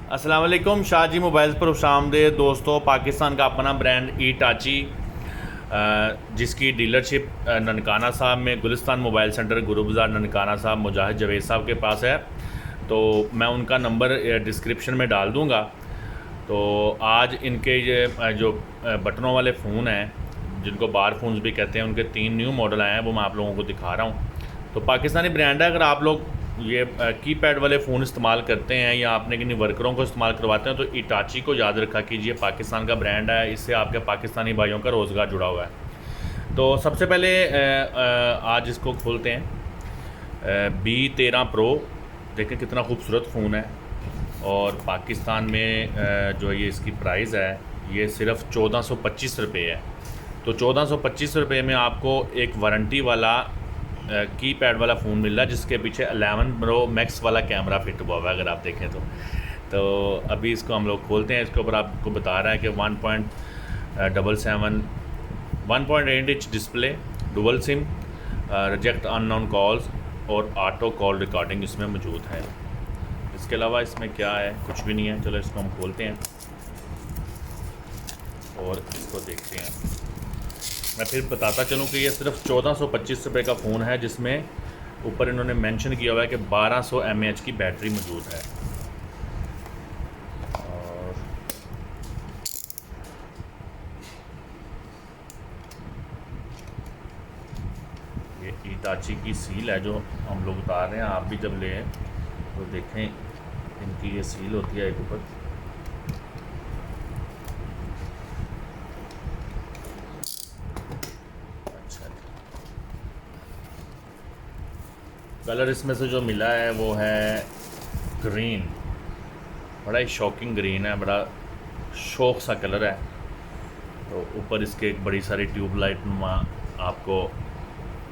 अस्सलाम वालेकुम। शाहजी मोबाइल्स पर खुशामदीद दोस्तों। पाकिस्तान का अपना ब्रांड ईटाची जिसकी डीलरशिप ननकाना साहब में गुलिस्तान मोबाइल सेंटर गुरु बाज़ार ननकाना साहब मुजाहिद जवेद साहब के पास है। तो मैं उनका नंबर डिस्क्रिप्शन में डाल दूँगा। तो आज इनके ये जो बटनों वाले फ़ोन हैं जिनको बार फ़ोन्स भी कहते हैं, उनके 3 न्यू मॉडल आए हैं, वो मैं आप लोगों को दिखा रहा हूँ। तो पाकिस्तानी ब्रांड है। अगर आप लोग ये कीपैड वाले फ़ोन इस्तेमाल करते हैं या आपने किन्हीं वर्करों को इस्तेमाल करवाते हैं तो इटाची को याद रखा कीजिए। पाकिस्तान का ब्रांड है, इससे आपके पाकिस्तानी भाइयों का रोज़गार जुड़ा हुआ है। तो सबसे पहले आज इसको खोलते हैं। B13 प्रो देखें कितना खूबसूरत फ़ोन है। और पाकिस्तान में जो ये इसकी प्राइस है ये सिर्फ 1425 रुपये है। तो 1425 रुपये में आपको एक वारंटी वाला कीपैड वाला फ़ोन मिल रहा है जिसके पीछे 11 प्रो मैक्स वाला कैमरा फिट हुआ हुआ है, अगर आप देखें तो अभी इसको हम लोग खोलते हैं। इसके ऊपर आपको बता रहा है कि 1.77 1.8 inch display, dual SIM, reject unknown calls और ऑटो कॉल रिकॉर्डिंग इसमें मौजूद है। इसके अलावा इसमें क्या है, कुछ भी नहीं है। चलो इसको हम खोलते हैं और इसको देखते हैं। मैं फिर बताता चलूँ कि ये सिर्फ 1425 रुपये का फ़ोन है जिसमें ऊपर इन्होंने मेंशन किया हुआ है कि 1200 mAh की बैटरी मौजूद है। और ये इटाची की सील है जो हम लोग उतार रहे हैं। आप भी जब लें तो देखें, इनकी ये सील होती है एक ऊपर। कलर इसमें से जो मिला है वो है ग्रीन, बड़ा ही शॉकिंग ग्रीन है, बड़ा शौक सा कलर है। तो ऊपर इसके एक बड़ी सारी ट्यूब लाइट नुमा आपको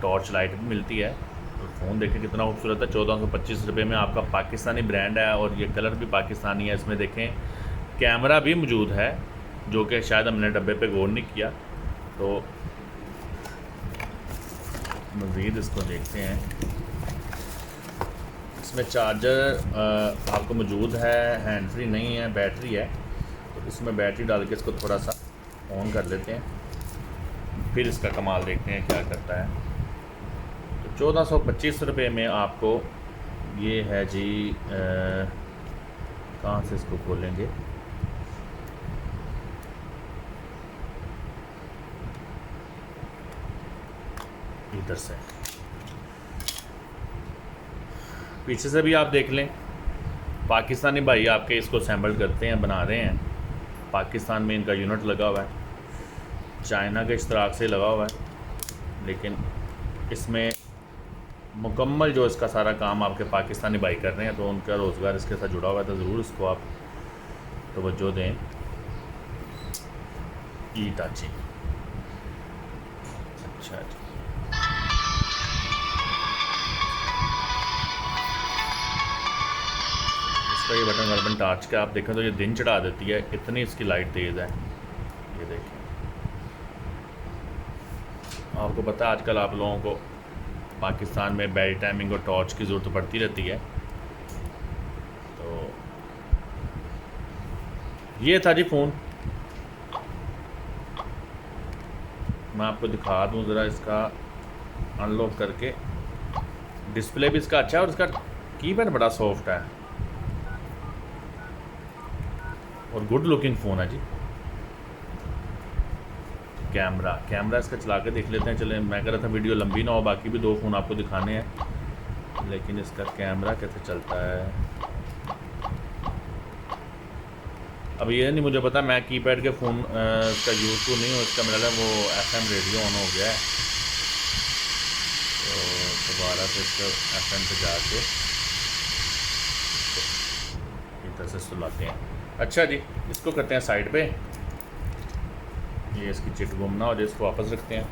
टॉर्च लाइट भी मिलती है। तो फ़ोन देखें कितना खूबसूरत है। 1425 रुपये में आपका पाकिस्तानी ब्रांड है और ये कलर भी पाकिस्तानी है। इसमें देखें कैमरा भी मौजूद है जो कि शायद हमने डब्बे पे गौर नहीं किया। तो मज़ीद इसको देखते हैं। इसमें चार्जर आपको मौजूद है, हैंड फ्री नहीं है, बैटरी है। तो इसमें बैटरी डाल के इसको थोड़ा सा ऑन कर लेते हैं, फिर इसका कमाल देखते हैं क्या करता है। तो 1425 रुपये में आपको ये है जी। कहाँ से इसको खोलेंगे? इधर से पीछे से भी आप देख लें। पाकिस्तानी भाई आपके इसको असेंबल करते हैं, बना रहे हैं। पाकिस्तान में इनका यूनिट लगा हुआ है, चाइना के इश्तराक से लगा हुआ है, लेकिन इसमें मुकम्मल जो इसका सारा काम आपके पाकिस्तानी भाई कर रहे हैं। तो उनका रोज़गार इसके साथ जुड़ा हुआ है, तो ज़रूर इसको आप तवज्जो दें। ईटाची, अच्छा जी। इसका ये बटन कार्बन टार्च का आप देखें तो ये दिन चढ़ा देती है, इतनी इसकी लाइट तेज़ है। ये देखें, आपको पता है आजकल आप लोगों को पाकिस्तान में बैटरी टाइमिंग और टॉर्च की ज़रूरत पड़ती रहती है। तो ये था जी फ़ोन। मैं आपको दिखा दूँ ज़रा इसका अनलॉक करके। डिस्प्ले भी इसका अच्छा है और इसका कीपैड बड़ा सॉफ्ट है और गुड लुकिंग फ़ोन है जी। कैमरा इसका चला के देख लेते हैं। चले, मैं कह रहा था वीडियो लंबी ना हो, बाकी भी 2 फ़ोन आपको दिखाने हैं, लेकिन इसका कैमरा कैसे चलता है अब ये नहीं मुझे पता। मैं कीपैड के फ़ोन का यूज़ तो नहीं हूँ। इसका मेरा वो FM रेडियो ऑन हो गया है, तो दोबारा से इसको FM पे जाके इधर से सुलाते हैं। अच्छा जी, इसको करते हैं साइड पे। ये इसकी चिट गुम ना हो जाए, इसको वापस रखते हैं।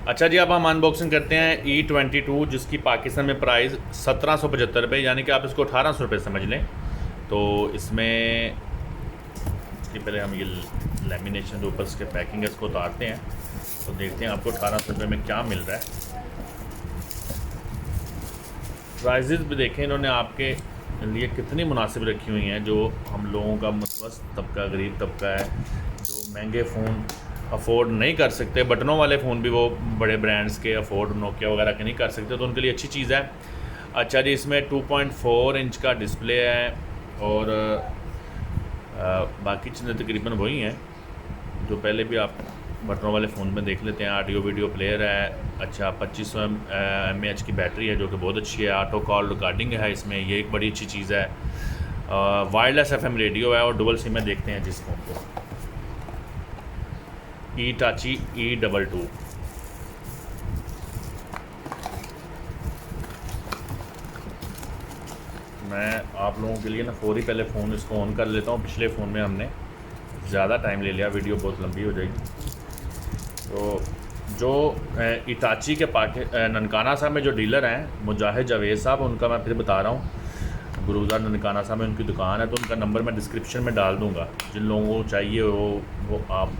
अच्छा जी, अब हम अनबॉक्सिंग करते हैं E22 जिसकी पाकिस्तान में प्राइस 1775 रुपये, यानी कि आप इसको 1800 रुपये समझ लें। तो इसमें इसके पहले हम ये लेमिनेशन जो ऊपर इसके पैकिंग है इसको उतारते हैं, तो देखते हैं आपको 1800 रुपये में क्या मिल रहा है। प्राइजेज़ भी देखें इन्होंने आपके लिए कितनी मुनासिब रखी हुई हैं, जो हम लोगों का मतवस्त तबका, गरीब तबका है, जो महंगे फ़ोन अफोर्ड नहीं कर सकते, बटनों वाले फ़ोन भी वो बड़े ब्रांड्स के अफोर्ड, नोकिया वगैरह के नहीं कर सकते, तो उनके लिए अच्छी चीज़ है। अच्छा जी, इसमें 2.4 इंच का डिस्प्ले है और बाकी चीज़ें तकरीबन वही हैं जो पहले भी आप बटनों वाले फ़ोन में देख लेते हैं। ऑडियो वीडियो प्लेयर है। अच्छा, 2500 mAh की बैटरी है जो कि बहुत अच्छी है। ऑटो कॉल रिकॉर्डिंग है इसमें, ये एक बड़ी अच्छी चीज़ है। वायरलेस FM रेडियो है और डुअल सिम में देखते हैं जिस फ़ोन को, ईटाची E22। मैं आप लोगों के लिए ना फौरी पहले फ़ोन इसको ऑन कर लेता हूँ। पिछले फ़ोन में हमने ज़्यादा टाइम ले लिया, वीडियो बहुत लंबी हो जाएगी। तो जो इटाची के ननकाना साहब में जो डीलर हैं मुजाहिद जावेद साहब, उनका मैं फिर बता रहा हूँ, गुरुबाजार ननकाना साहब में उनकी दुकान है, तो उनका नंबर मैं डिस्क्रिप्शन में डाल दूँगा। जिन लोगों को चाहिए वो आप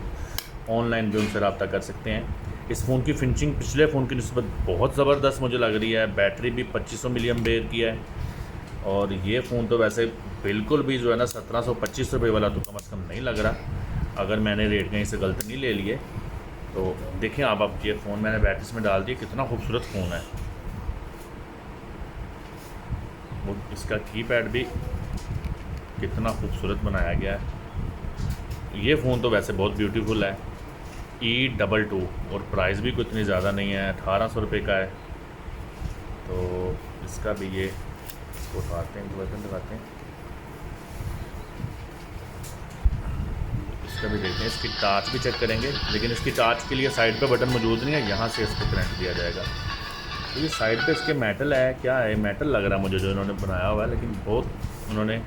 ऑनलाइन भी उनसे रब्ता कर सकते हैं। इस फ़ोन की फिनिशिंग पिछले फ़ोन की निस्बत बहुत ज़बरदस्त मुझे लग रही है। बैटरी भी 2500 मिली एम्पेयर की है और ये फ़ोन तो वैसे बिल्कुल भी जो है ना 1725 रुपये वाला तो कम से कम नहीं लग रहा, अगर मैंने रेट कहीं से गलत नहीं ले लिए। तो देखें आप ये फ़ोन मैंने बैटरीज में डाल दिया, कितना खूबसूरत फ़ोन है। वो इसका कीपैड भी कितना खूबसूरत बनाया गया है। ये फ़ोन तो वैसे बहुत ब्यूटीफुल है, E22, और प्राइस भी कोई इतनी ज़्यादा नहीं है, 1800 रुपये का है। तो इसका भी ये उठाते हैं, बटन दबाते हैं, इसका भी देखते हैं। इसकी टाच भी चेक करेंगे, लेकिन इसकी टाच के लिए साइड पे बटन मौजूद नहीं है, यहाँ से इसको करंट दिया जाएगा। तो ये साइड पे इसके मेटल है, क्या है मेटल लग रहा है मुझे जो इन्होंने बनाया हुआ है, लेकिन बहुत उन्होंने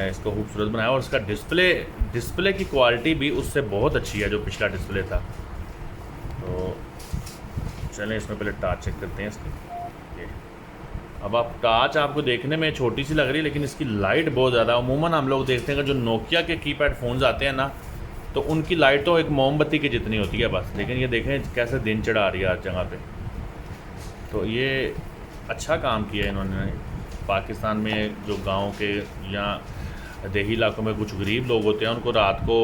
इसको खूबसूरत बनाया। और इसका डिस्प्ले की क्वालिटी भी उससे बहुत अच्छी है जो पिछला डिस्प्ले था। तो चलें इसमें पहले टाच चेक करते हैं इसकी। अब आप टाच आपको देखने में छोटी सी लग रही है, लेकिन इसकी लाइट बहुत ज़्यादा। अमूमन हम लोग देखते हैं कि जो नोकिया के कीपैड फ़ोन्स आते हैं ना, तो उनकी लाइट तो एक मोमबत्ती की जितनी होती है बस, लेकिन ये देखें कैसे दिन चढ़ा रही है हर जगह पे। तो ये अच्छा काम किया इन्होंने। पाकिस्तान में जो गाँव के या देही इलाकों में कुछ गरीब लोग होते हैं, उनको रात को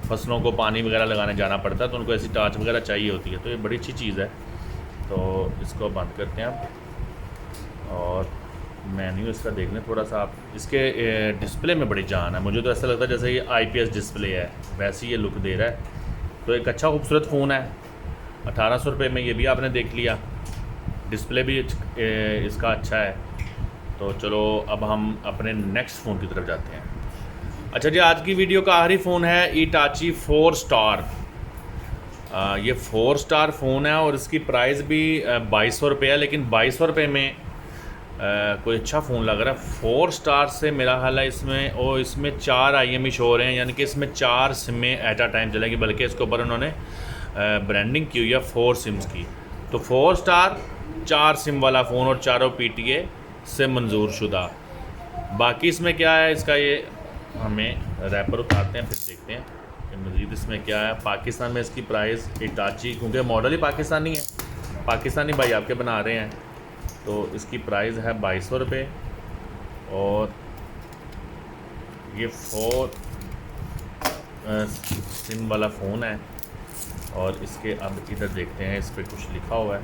फसलों को पानी वगैरह लगाने जाना पड़ता है, तो उनको ऐसी टार्च वगैरह चाहिए होती है। तो ये बड़ी अच्छी चीज़ है। तो इसको बंद करते हैं आप, और मेन्यू इसका देख लें थोड़ा सा आप। इसके डिस्प्ले में बड़ी जान है, मुझे तो ऐसा लगता है जैसे ये IPS डिस्प्ले है, वैसे ये लुक दे रहा है। तो एक अच्छा खूबसूरत फ़ोन है 1800 रुपये में, ये भी आपने देख लिया। डिस्प्ले भी इसका अच्छा है। तो चलो अब हम अपने नेक्स्ट फ़ोन की तरफ जाते हैं। अच्छा जी, आज की वीडियो का आखिरी फ़ोन है ईटाची 4 स्टार। ये 4 स्टार फ़ोन है और इसकी प्राइस भी 2200 रुपये है, लेकिन 2200 रुपये में कोई अच्छा फ़ोन लग रहा है। 4 स्टार से मेरा ख्याल है इसमें 4 IME शो हो रहे हैं, यानी कि इसमें 4 सिमें एट अ टाइम चलेंगी, बल्कि इसके ऊपर उन्होंने ब्रांडिंग की हुई है 4 सिम्स की। तो 4 स्टार 4 सिम वाला फ़ोन और चारों PTA से मंजूर शुदा। बाकी इसमें क्या है, इसका ये हमें रैपर उतारते हैं फिर देखते हैं कि मज़ीद इसमें क्या है। पाकिस्तान में इसकी प्राइस इटाची, क्योंकि मॉडल ही पाकिस्तानी है, पाकिस्तानी भाई आपके बना रहे हैं, तो इसकी प्राइस है 2200 रुपये। और ये 4 सिम वाला फ़ोन है। और इसके अब इधर देखते हैं, इस पर कुछ लिखा हुआ है,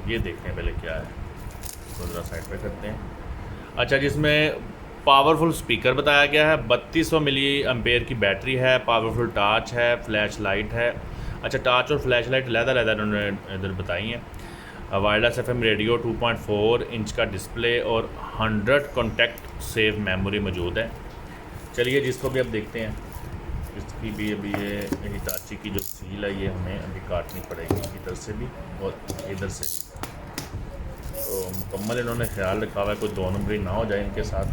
ये देखते हैं पहले क्या है। इसको ज़रा साइड पे करते हैं। अच्छा, जिसमें पावरफुल स्पीकर बताया गया है, 3200 मिली एम्पेयर की बैटरी है, पावरफुल टाच है, फ्लैश लाइट है। अच्छा, टाच और फ्लैश लाइट लहदा उन्होंने इधर बताई हैं। वायरलेस FM रेडियो, 2.4 इंच का डिस्प्ले और 100 कॉन्टैक्ट सेव मेमोरी मौजूद है। चलिए जिसको भी अब देखते हैं, इसकी भी अभी ये हिटाची की जो सील है ये हमें अभी काटनी पड़ेगी, इधर से भी और इधर से भी। तो मुकम्मल इन्होंने ख्याल रखा हुआ है, कोई 2 नंबरी ना हो जाए इनके साथ।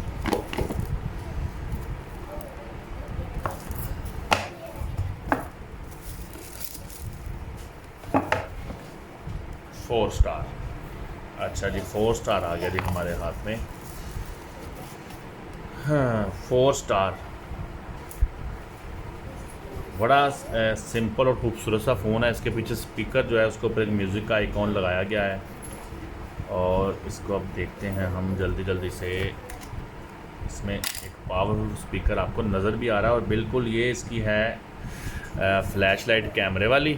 4 स्टार। अच्छा जी, 4 स्टार आ गया जी हमारे हाथ में। हाँ, 4 स्टार बड़ा सिंपल और खूबसूरत सा फ़ोन है। इसके पीछे स्पीकर जो है उसके ऊपर एक म्यूज़िक का आइकॉन लगाया गया है। और इसको अब देखते हैं हम जल्दी से इसमें एक पावरफुल स्पीकर आपको नज़र भी आ रहा है और बिल्कुल ये इसकी है फ्लैश लाइट कैमरे वाली,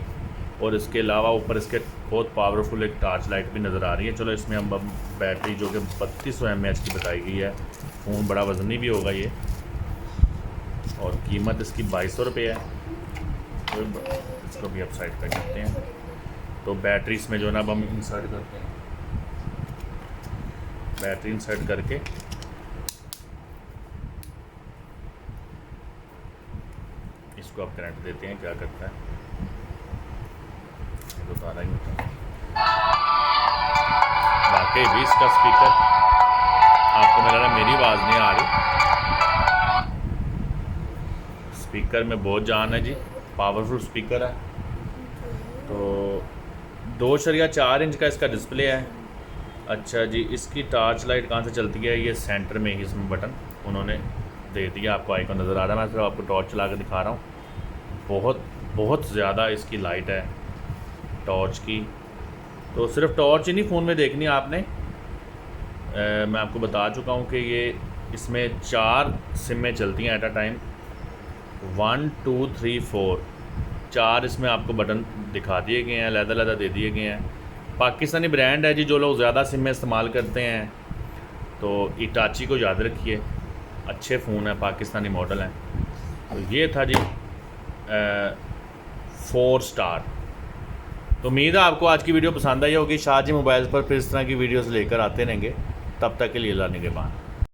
और इसके अलावा ऊपर इसके बहुत पावरफुल एक टॉर्च लाइट भी नज़र आ रही है। चलो इसमें हम बैटरी जो कि 3200 mAh की बताई गई है, फ़ोन बड़ा वज़नी भी होगा ये, और कीमत इसकी 2200 रुपये है। तो इसको भी आप साइड कर सकते हैं। तो बैटरी इसमें जो है ना अब हम इंसर्ट करते हैं, बैटरी इंसर्ट करके इसको आप कनेक्ट देते हैं। क्या करता है तो तारा ही होता है। वाकई भी इसका स्पीकर आपको मेरा मेरी आवाज़ नहीं आ रही, स्पीकर में बहुत जान है जी, पावरफुल स्पीकर है। तो 2.4 इंच का इसका डिस्प्ले है। अच्छा जी, इसकी टॉर्च लाइट कहाँ से चलती है, ये सेंटर में ही इसमें बटन उन्होंने दे दिया, आपको आइकॉन नज़र आ रहा है। मैं सिर्फ आपको टॉर्च चला कर दिखा रहा हूँ। बहुत ज़्यादा इसकी लाइट है टॉर्च की। तो सिर्फ टॉर्च ही नहीं फ़ोन में देखनी है आपने, मैं आपको बता चुका हूँ कि ये इसमें 4 सिमें चलती हैं एट अ टाइम, 1 2 3 4, 4 इसमें आपको बटन दिखा दिए गए हैं, अलग-अलग दे दिए गए हैं। पाकिस्तानी ब्रांड है जी, जो लोग ज़्यादा सिमें इस्तेमाल करते हैं तो इटाची को याद रखिए, अच्छे फ़ोन है, पाकिस्तानी मॉडल हैं। तो ये था जी 4 स्टार। तो उम्मीद है आपको आज की वीडियो पसंद आई होगी। शाहजी मोबाइल्स पर फिर इस तरह की वीडियोस लेकर आते रहेंगे। तब तक के लिए अल्लाह निगहबान।